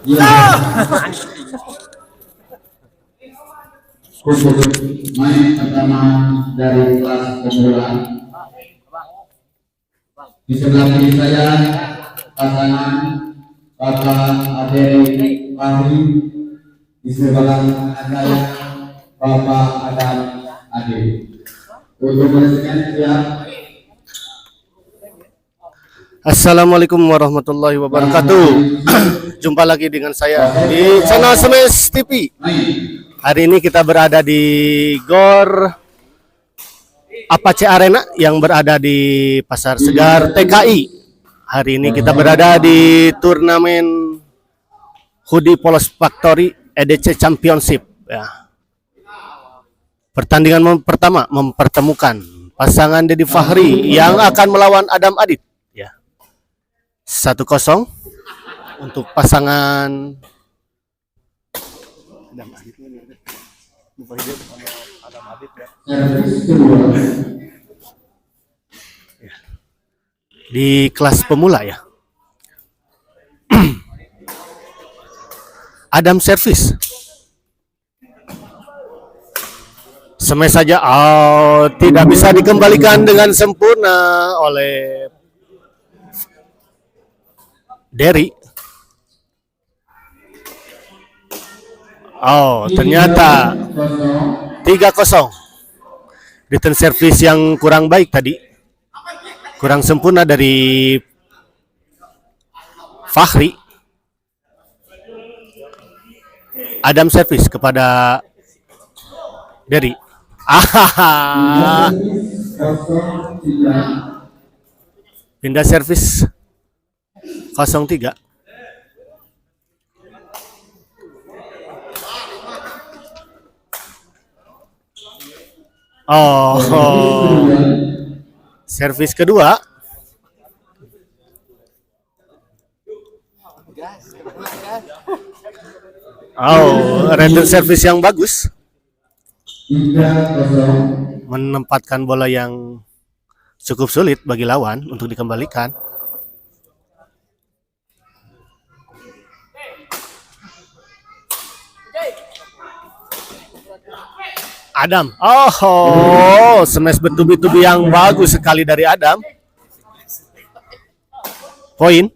Untuk main pertama dari kelas pemula, di sebelah kiri saya pasangan Bapak Aderi Fahri, di sebelah kanan saya Bapak Adam Ade. Untuk menyaksikan siap. Assalamualaikum warahmatullahi wabarakatuh. Jumpa lagi dengan saya di channel Semes TV. Hari ini kita berada di GOR Apache Arena yang berada di Pasar Segar TKI. Hari ini kita berada di turnamen Hoodie Polos Factory EDC Championship. Ya. Pertandingan pertama mempertemukan pasangan Dedi Fahri yang akan melawan Adam Adit. 1-0 untuk pasangan di kelas pemula ya. Adam servis. Smash saja, tidak bisa dikembalikan dengan sempurna oleh Derry. Ternyata 3-0. Return service yang kurang baik tadi. Kurang sempurna dari Fahri. Adam service kepada Derry. Pindah service 0-3. Servis kedua. Return service yang bagus. Menempatkan bola yang cukup sulit bagi lawan untuk dikembalikan. Adam, smash bertubi-tubi yang bagus sekali dari Adam. Poin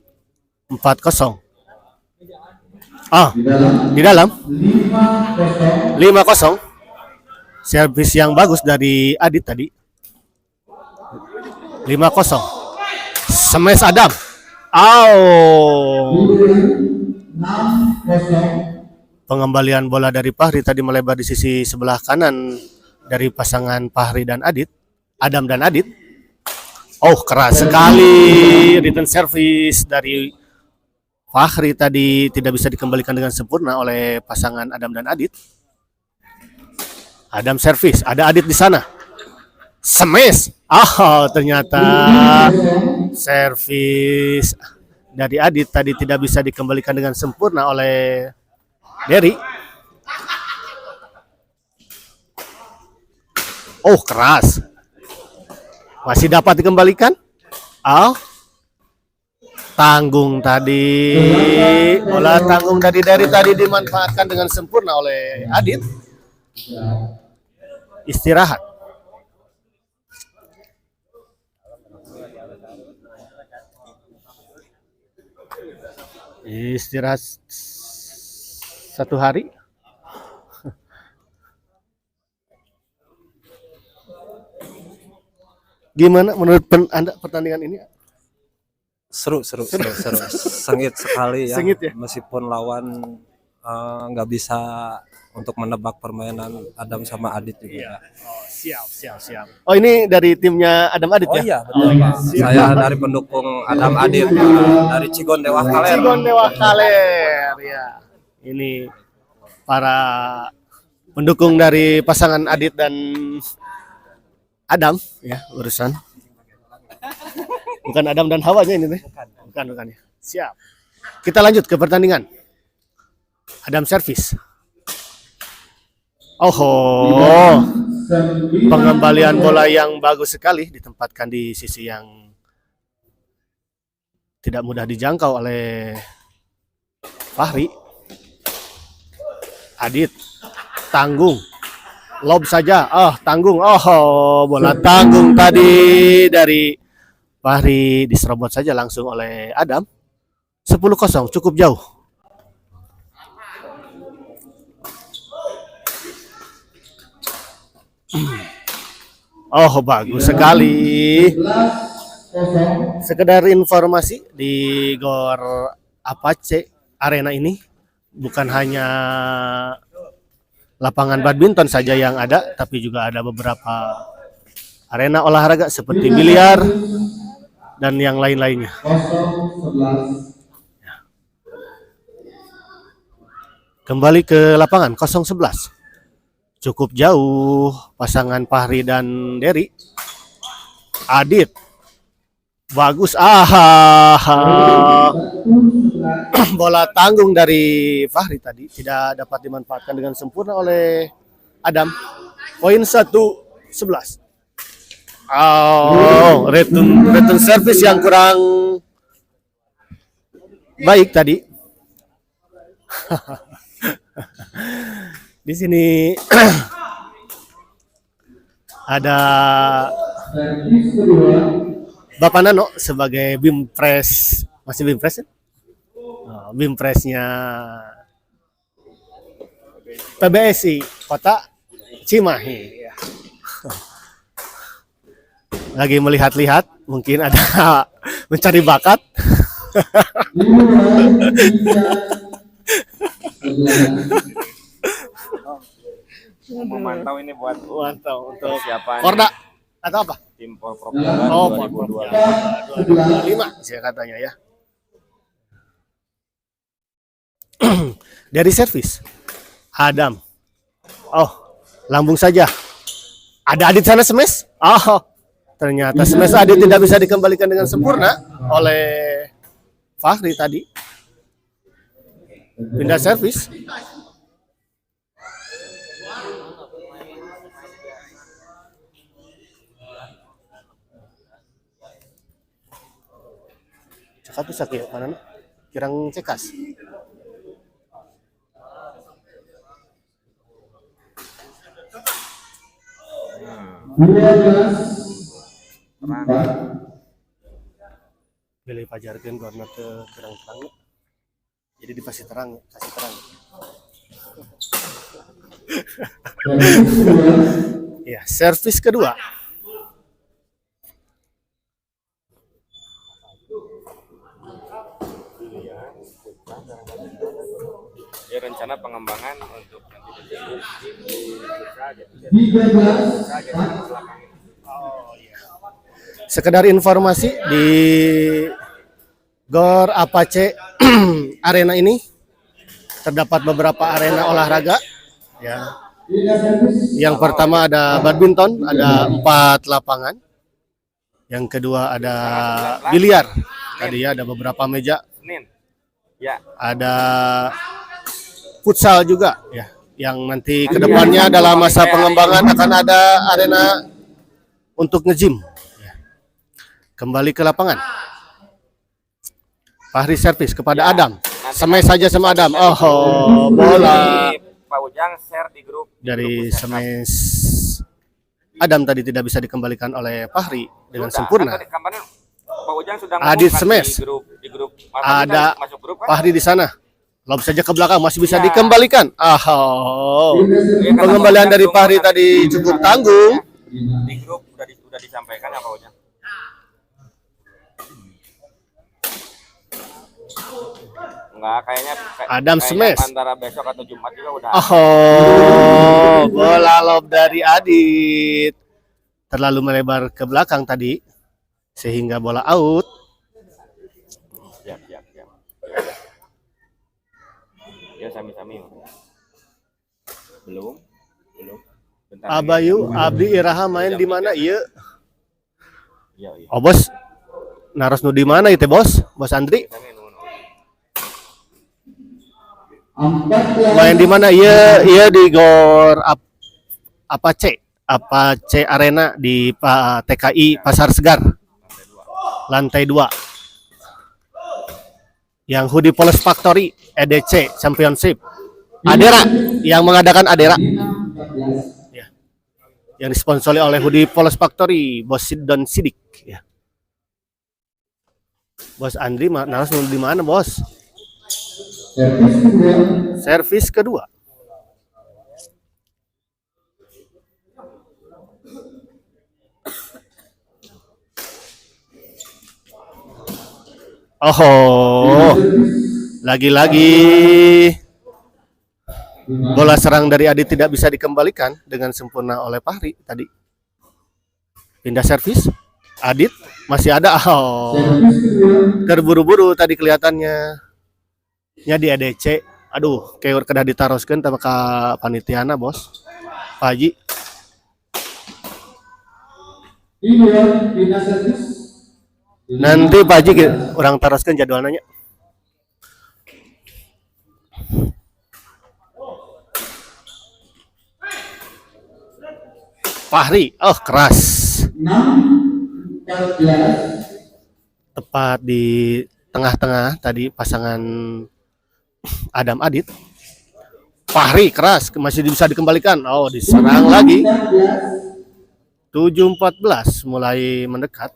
4-0. Di dalam 5-0. Servis yang bagus dari Adit tadi. 5-0. Smash Adam. 6-0. Pengembalian bola dari Fahri tadi melebar di sisi sebelah kanan dari pasangan Fahri dan Adit, Adam dan Adit. Keras sekali return service dari Fahri tadi tidak bisa dikembalikan dengan sempurna oleh pasangan Adam dan Adit. Adam service, ada Adit di sana. Smash. Ternyata service dari Adit tadi tidak bisa dikembalikan dengan sempurna oleh Derry. Keras. Masih dapat dikembalikan. Tanggung tadi. Bola tanggung dari Derry tadi dimanfaatkan dengan sempurna oleh Adit. Istirahat. Istirahat 1 hari. Gimana menurut Anda pertandingan ini? Seru. Sengit sekali ya. Sengit ya? Meskipun lawan nggak bisa untuk menebak permainan Adam sama Adit juga. Iya. Siap. Ini dari timnya Adam Adit ya? Iya, betul Pak. Saya dari pendukung Adam Adit dari Cigon Dewa Kaler. Cigon Dewa Kaler ya. Ini para pendukung dari pasangan Adit dan Adam ya, urusan. Bukan Adam dan Hawanya ini nih. Bukan ya. Siap. Kita lanjut ke pertandingan. Adam servis. Pengembalian bola yang bagus sekali ditempatkan di sisi yang tidak mudah dijangkau oleh Fahri. Adit tanggung, lob saja. Oh, tanggung. Oh, bola tanggung tadi dari Fahri diserobot saja langsung oleh Adam. 10-0, cukup jauh. Oh, bagus sekali. 11-0. Sekedar informasi di Gor Apache Arena ini bukan hanya lapangan badminton saja yang ada, tapi juga ada beberapa arena olahraga seperti biliar dan yang lain-lainnya. 0-11. Kembali ke lapangan 0-11. Cukup jauh pasangan Fahri dan Dery. Adit. Bagus. Bola tanggung dari Fahri tadi tidak dapat dimanfaatkan dengan sempurna oleh Adam. Poin 1-11. Oh, return service yang kurang baik tadi. Di sini ada Servis kedua. Bapak Nano sebagai Bimpres, masih Bimpres ya? Oh, Bimpresnya PBSI Kota Cimahi. Ya. Lagi melihat-lihat, mungkin ada mencari bakat. 5-3. Memantau ini buat Mantap untuk persiapan Korda atau apa? tim Porprov Oh, 2025. 2025 saya katanya ya. Dari servis Adam. Oh, lambung saja. Ada Adit sana smash. Oh, ternyata smash Adit tidak bisa dikembalikan dengan sempurna oleh Fahri tadi. Pindah servis. Cakap bisa kayak mana? Kirang cekas. Pilih pajarkan karena terang-terang. Jadi dipasih terang, kasih terang. Ya, servis kedua. Ya, rencana pengembangan untuk nanti 13. Sekedar informasi di Gor Apache Arena ini terdapat beberapa arena olahraga ya. Yang pertama ada badminton, ada 4 lapangan. Yang kedua ada biliar. Tadi ada beberapa meja. Senin. Ya, Ada futsal juga ya. Yang nanti kedepannya dalam masa pengembangan akan ada arena untuk nge-gym. Ya. Kembali ke lapangan. Fahri servis kepada Adam. Semai saja sama Adam. Oh, bola Pak Ujang share di grup dari smash Adam tadi tidak bisa dikembalikan oleh Fahri dengan Sudah, sempurna. kan tadi kampanye Pak Ujang sudah Adit ngomong kan smash. di grup Ada masuk grup kan? Fahri di sana. Lob saja ke belakang masih bisa dikembalikan. Oh. Iya, kan Pengembalian Pak dari Ujang Fahri tunggu tadi kan? cukup tanggung. Di grup sudah disampaikan ya Pak Ujang. Enggak, kayaknya Adam smash. antara besok atau Jumat juga udah. Oh, bola lob dari Adit terlalu melebar ke belakang tadi sehingga bola out. Siap. Ya sami-sami. Belum. Bentar lagi. Abayu Abdi Iraha main di mana? Iya. Iya. Oh, Bos. Naros nu di mana itu, Bos? Bos Andri. Main di mana? Iya di Gor Apache Arena di TKI Pasar Segar. Lantai 2. Yang Hoodie Polos Factory EDC Championship. Adera yang mengadakan Adera. Dina 14. Ya. Yang disponsori oleh Hoodie Polos Factory, Bos Don Sidik. Ya. Bos Andri naras di mana, Bos? Servis kedua. Servis kedua. Oh, lagi-lagi bola serang dari Adit tidak bisa dikembalikan dengan sempurna oleh Fahri tadi. Pindah servis, Adit masih ada. Oh, Servis kedua. terburu-buru tadi kelihatannya. Nya di ADC. Aduh, kayak kedah ditaroskeun sama ka panitiana, Bos. Pak Haji. Kedua, pindah servis. Nanti Pak Haji orang taroskeun jadwalnya. Fahri, oh keras. 6-14. Tepat di tengah-tengah tadi pasangan Adam Adit. Fahri keras, masih bisa dikembalikan. Oh, diserang lagi. 7-14 mulai mendekat.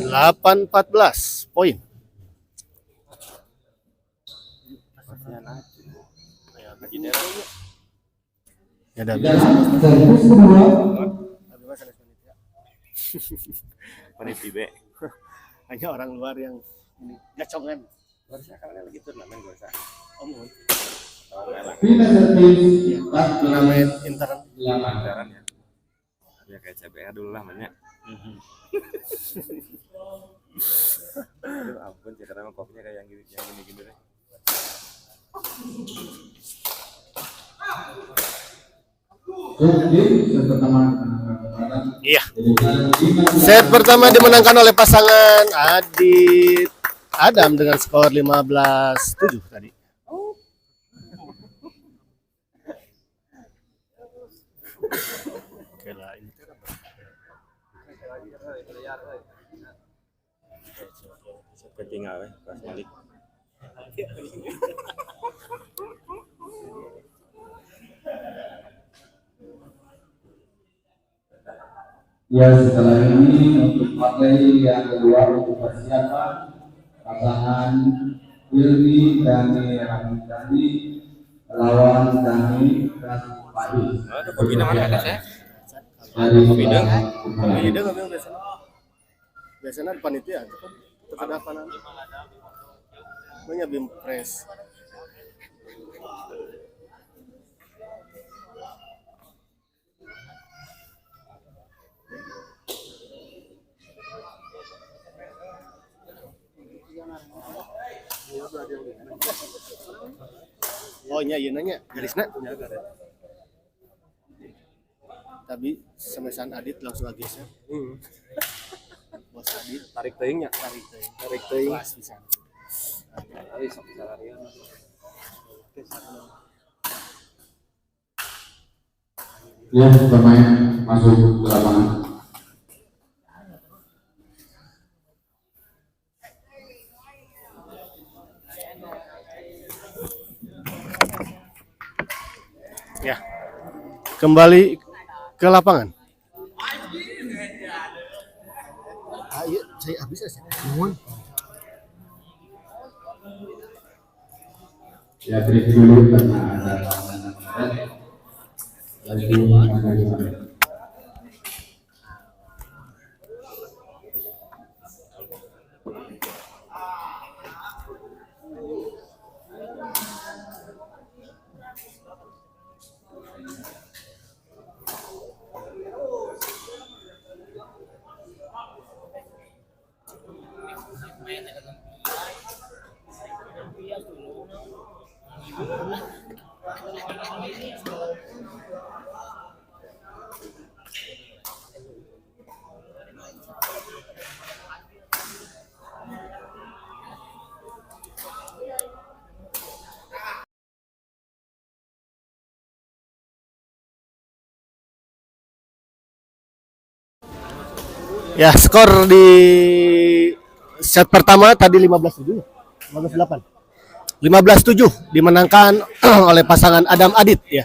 Delapan 8-14 poin. Ya, ada servis kedua. panitia B. Hanya orang luar yang gacongan. Harusnya karena lagi turnamen gue rasa. Omong. Pindah servis. Turnamen intern. 8. ya. Ya kayak CBA dulu lah banyak. Aduh ampun, karena kopinya kayak yang gini-gini deh. Iya. Set pertama dimenangkan oleh pasangan Adit Adam dengan skor 15-7 tadi. Oke lah, ini Ketinggal pas balik. Ya, setelah ini untuk materi yang kedua untuk persiapan pasangan Wilmi Dani Ramdhani lawan Dani Pahis. Kopi namanya ada saya. Dari Kopi dong. Iya, dia ngambil biasanya. Biasanya di panitia itu kan terkadang apa nanti. Banyak bim press. Oh iya nanya garisna. Tapi semesan Adit langsung agesnya. Bos Adit Tarik teuingnya. tarik teuing. Kelas bisa. Ayo sok salarian. Ya, pemain masuk ke lapangan. Ya. Kembali ke lapangan. Ayo, saya habis ya. Ya, break dulu karena ada lagi ada di sana. Ya, skor di set pertama tadi 15-7. 15-8. 15-7 dimenangkan oleh pasangan Adam Adit ya.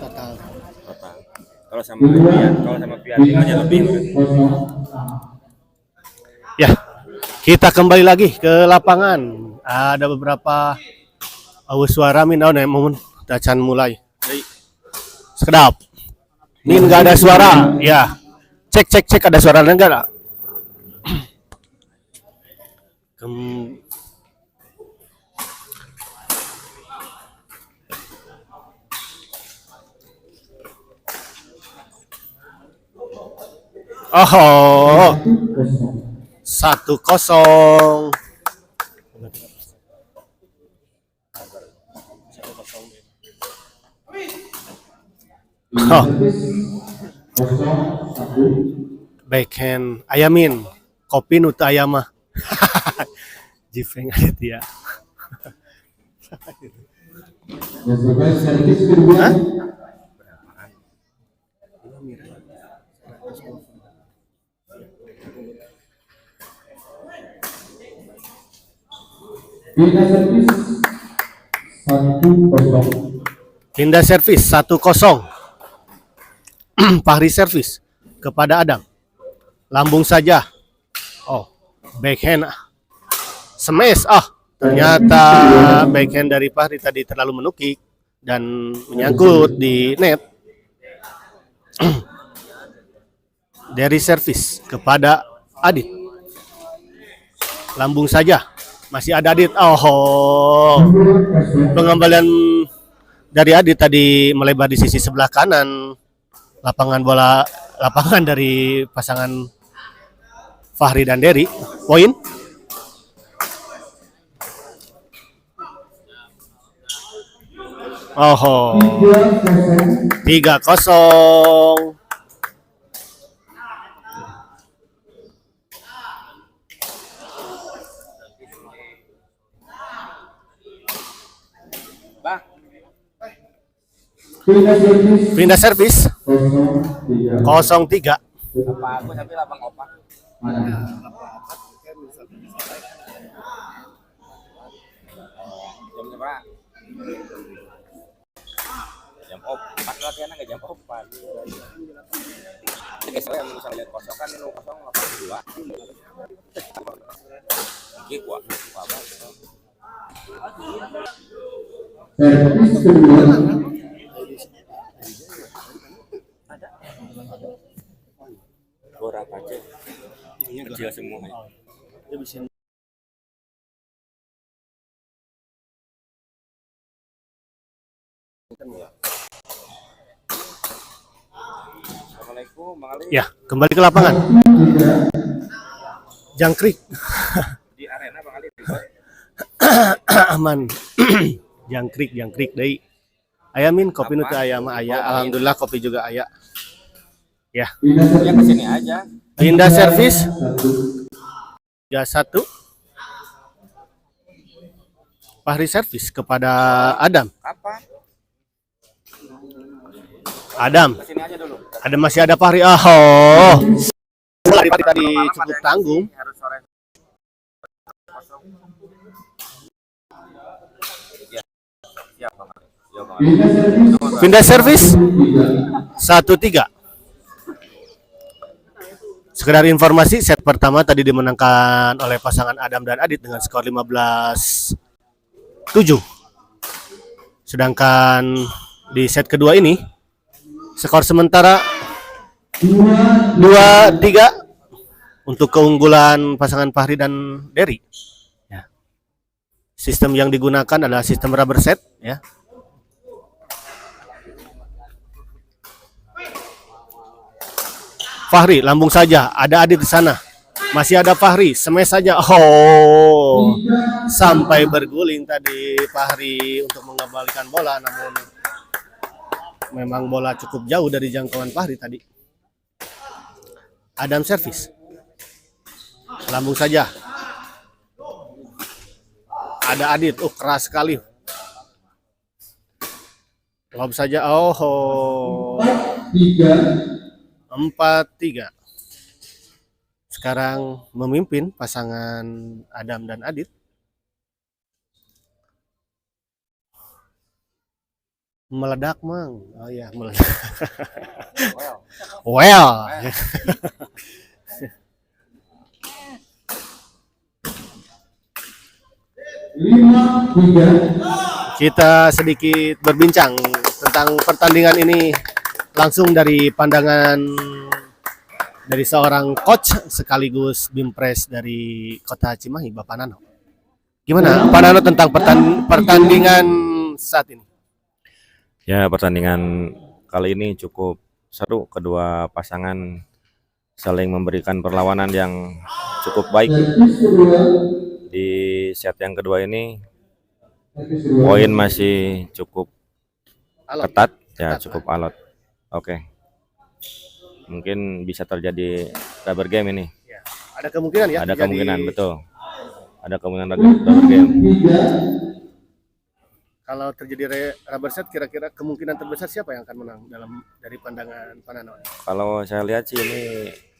Total. Total. Kalau sama pian 5-nya lebih. Ya, kita kembali lagi ke lapangan. Ada beberapa suara min naon mun dacan mulai. Sekedap. Min nggak ada suara. Ya. Cek ada suara enggak lah? Oh, 1-0. Oh, backhand ayamin, kopi nutu ayamah. Jifeng Aditya. Hah? Pindah servis 1-0. Pindah servis 1-0. Fahri servis kepada Adam. Lambung saja. Oh, backhand. Smash. Ternyata backhand dari Fahri tadi terlalu menukik dan menyangkut di net. Dari servis kepada Adit. Lambung saja. Masih ada Adit. Pengembalian dari Adit tadi melebar di sisi sebelah kanan lapangan dari pasangan Fahri dan Dery. Poin. Oh, 3-0. Bang, Pindah servis 03. 03. apa aku sampai lapang opak. Jam berapa? Jam opat latihan nggak jam opat. Guys, saya bisa lihat kosong kan ini kosong 82. Oke, kuat apa? Servis kedua. Berapa aja? Kecil semua. Assalamualaikum, Bang Ali. Ya, kembali ke lapangan. Jangkrik. Di arena Bang Ali. Aman. jangkrik deui. Aya min kopi nu teu aya mah aya. Alhamdulillah kopi juga aya. Ya, Ya ke sini aja. pindah servis 3-1. Fahri servis kepada Adam. Apa? Adam. Ke sini aja dulu. Masih ada Fahri. Tadi cukup tanggung. Harus sore. Kosong. Ya. Siap Bang Ali. Ya Bang Ali. Pindah servis 1-3. Sekedar informasi, set pertama tadi dimenangkan oleh pasangan Adam dan Adit dengan skor 15-7. Sedangkan di set kedua ini skor sementara 2-3 untuk keunggulan pasangan Fahri dan Dery. Ya. Sistem yang digunakan adalah sistem rubber set, ya. Fahri, lambung saja. Ada Adit di sana. Masih ada Fahri. Smash saja. Sampai berguling tadi Fahri untuk mengembalikan bola. Namun memang bola cukup jauh dari jangkauan Fahri tadi. Adam servis. Lambung saja. Ada Adit. Keras sekali. Lob saja. 4-3. Sekarang memimpin pasangan Adam dan Adit. Meledak, Mang. Oh iya, meledak. Well. Kita sedikit berbincang tentang pertandingan ini langsung dari pandangan dari seorang coach sekaligus bimpres dari Kota Cimahi, Bapak Nano. Gimana Pak Nano tentang pertandingan saat ini? Ya, pertandingan kali ini cukup seru. Kedua pasangan saling memberikan perlawanan yang cukup baik. Di set yang kedua ini poin masih cukup ketat, ya cukup alot. Oke. Mungkin bisa terjadi rubber game ini. Ya, ada kemungkinan ya? Ada kemungkinan, betul. Ada kemungkinan rubber game. Kalau terjadi rubber set, kira-kira kemungkinan terbesar siapa yang akan menang dari pandangan Pak Nano? Kalau saya lihat sih ini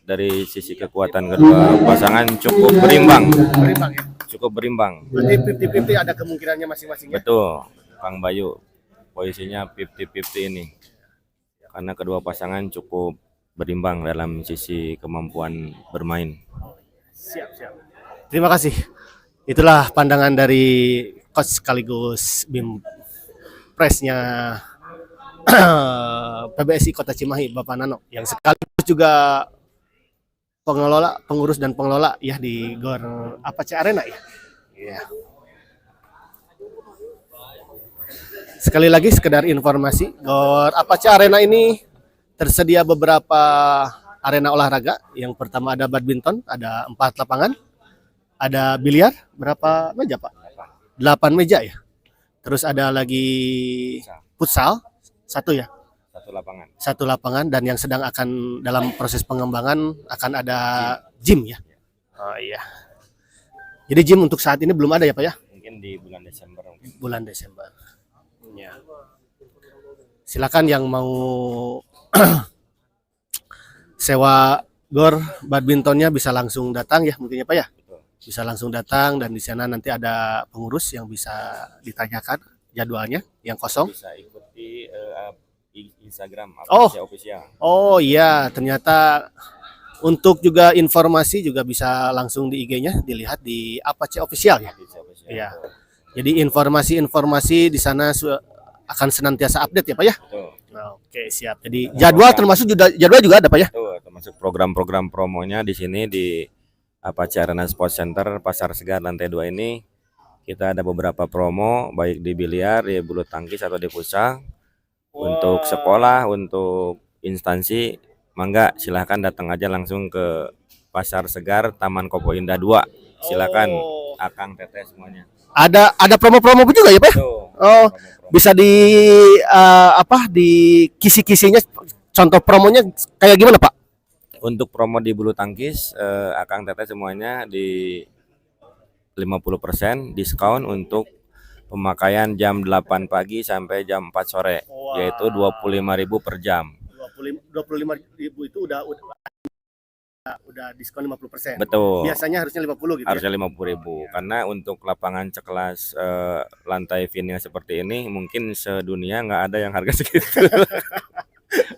dari sisi kekuatan kedua pasangan cukup berimbang. Berimbang ya? Cukup berimbang. Berarti 50-50 ada kemungkinannya masing-masing ya? Betul, Kang Bayu. Posisinya 50-50 ini. karena kedua pasangan cukup berimbang dalam sisi kemampuan bermain. Siap, siap. Terima kasih. Itulah pandangan dari coach sekaligus BIM Presnya PBSI Kota Cimahi, Bapak Nano, yang sekaligus juga pengurus dan pengelola ya di Gor Apache Arena ya. Iya. Sekali lagi sekedar informasi, Gor Apache Arena ini tersedia beberapa arena olahraga. Yang pertama ada badminton, ada 4 lapangan. Ada biliar, berapa meja Pak? 8 meja ya. Terus ada lagi futsal, 1 ya. 1 lapangan. 1 lapangan, dan yang sedang akan dalam proses pengembangan akan ada gym ya. Oh iya. Jadi gym untuk saat ini belum ada ya Pak ya? Mungkin di bulan Desember. Bulan Desember. Ya. Silakan yang mau sewa gor badmintonnya bisa langsung datang ya mungkin ya Pak ya. Bisa langsung datang, dan di sana nanti ada pengurus yang bisa ditanyakan jadwalnya yang kosong. Bisa ikuti Instagram official. Oh iya, ternyata untuk juga informasi juga bisa langsung di IG-nya dilihat di Apache Official ya. Iya. Jadi informasi-informasi di sana akan senantiasa update ya Pak ya. Betul. Oke, siap. Jadi jadwal juga ada Pak ya. Betul, termasuk program-program promonya di sini di Apache Arena Sports Center Pasar Segar lantai 2 ini. Kita ada beberapa promo baik di biliar, di bulu tangkis atau di futsal. Untuk sekolah, untuk instansi, mangga silahkan datang aja langsung ke Pasar Segar Taman Kopo Indah 2. Silakan Akang Teteh semuanya. Ada promo-promo juga ya Pak? Tuh, Oh, promo-promo. bisa di di kisi-kisinya, contoh promonya kayak gimana Pak? Untuk promo di bulu tangkis, Akang Teteh semuanya di 50% diskon untuk pemakaian jam 8 pagi sampai jam 4 sore, yaitu 25.000 per jam. 25.000 itu udah diskon 50%. Betul. Biasanya harusnya 50 gitu ya? Harusnya 50.000, karena untuk lapangan sekelas lantai vinyl seperti ini mungkin sedunia nggak ada yang harga segitu.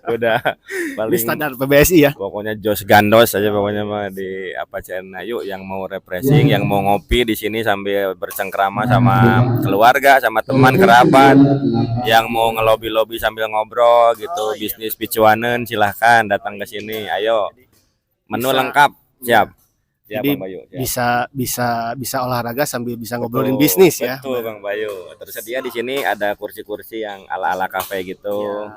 Udah Ini paling standar PBSI ya. pokoknya jos gandos aja pokoknya mah di Apache Arena. Yuk yang mau refreshing, yang mau ngopi di sini sambil bercengkrama sama keluarga, sama teman kerabat, yang mau ngelobi-lobi sambil ngobrol gitu, bisnis picuanen, silahkan datang ke sini. Ayo, menu lengkap, siap. Siap Jadi Bang Bayu. Siap. bisa olahraga sambil bisa ngobrolin Betul, bisnis ya. Betul Bang Bayu. Tersedia di sini ada kursi-kursi yang ala-ala kafe gitu.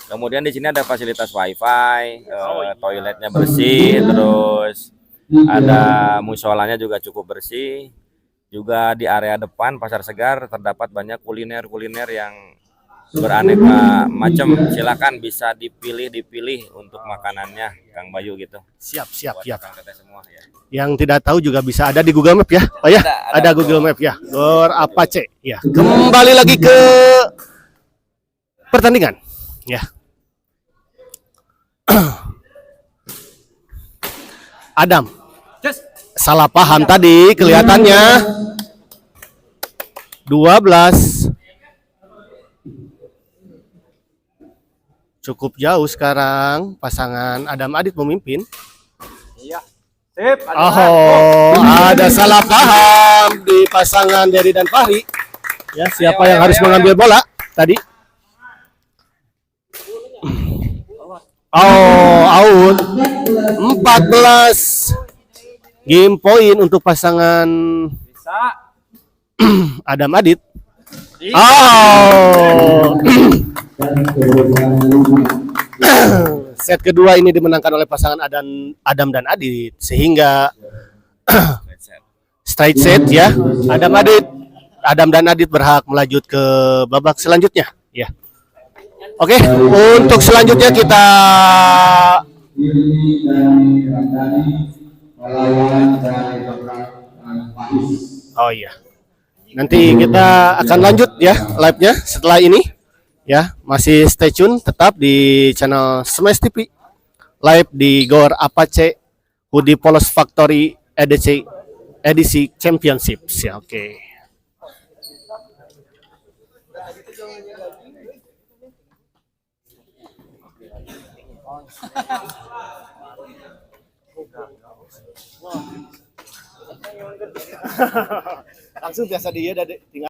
Kemudian di sini ada fasilitas wifi, toiletnya bersih, terus ada musolanya juga cukup bersih. Juga di area depan Pasar Segar terdapat banyak kuliner-kuliner yang beraneka macam. Silakan bisa dipilih untuk makanannya, Kang Bayu gitu. Siap. Buat Kang Teteh semua ya. Yang tidak tahu juga bisa ada di Google Map ya, Pak ya. Ada Google Map ya. Gor Apache ya. Kembali lagi ke pertandingan. Ya. Adam. Salah paham tadi kelihatannya. 12. Cukup jauh sekarang pasangan Adam Adit memimpin. Iya. Sip. Oh, ada salah paham di pasangan Dery dan Fahri. Ya, siapa yang harus mengambil bola tadi? Oh, out. 14 game point untuk pasangan Adam Adit. Oh. Set kedua ini dimenangkan oleh pasangan Adam dan Adit, sehingga straight set ya. Adam dan Adit berhak melaju ke babak selanjutnya ya. Oke, untuk selanjutnya kita oh iya. Nanti kita akan lanjut ya live-nya setelah ini. Ya, masih stay tune tetap di channel Smash TV. Live di Gor Apache Hoodie Polos Factory edisi Championships ya. Oke. Langsung biasa dia tinggal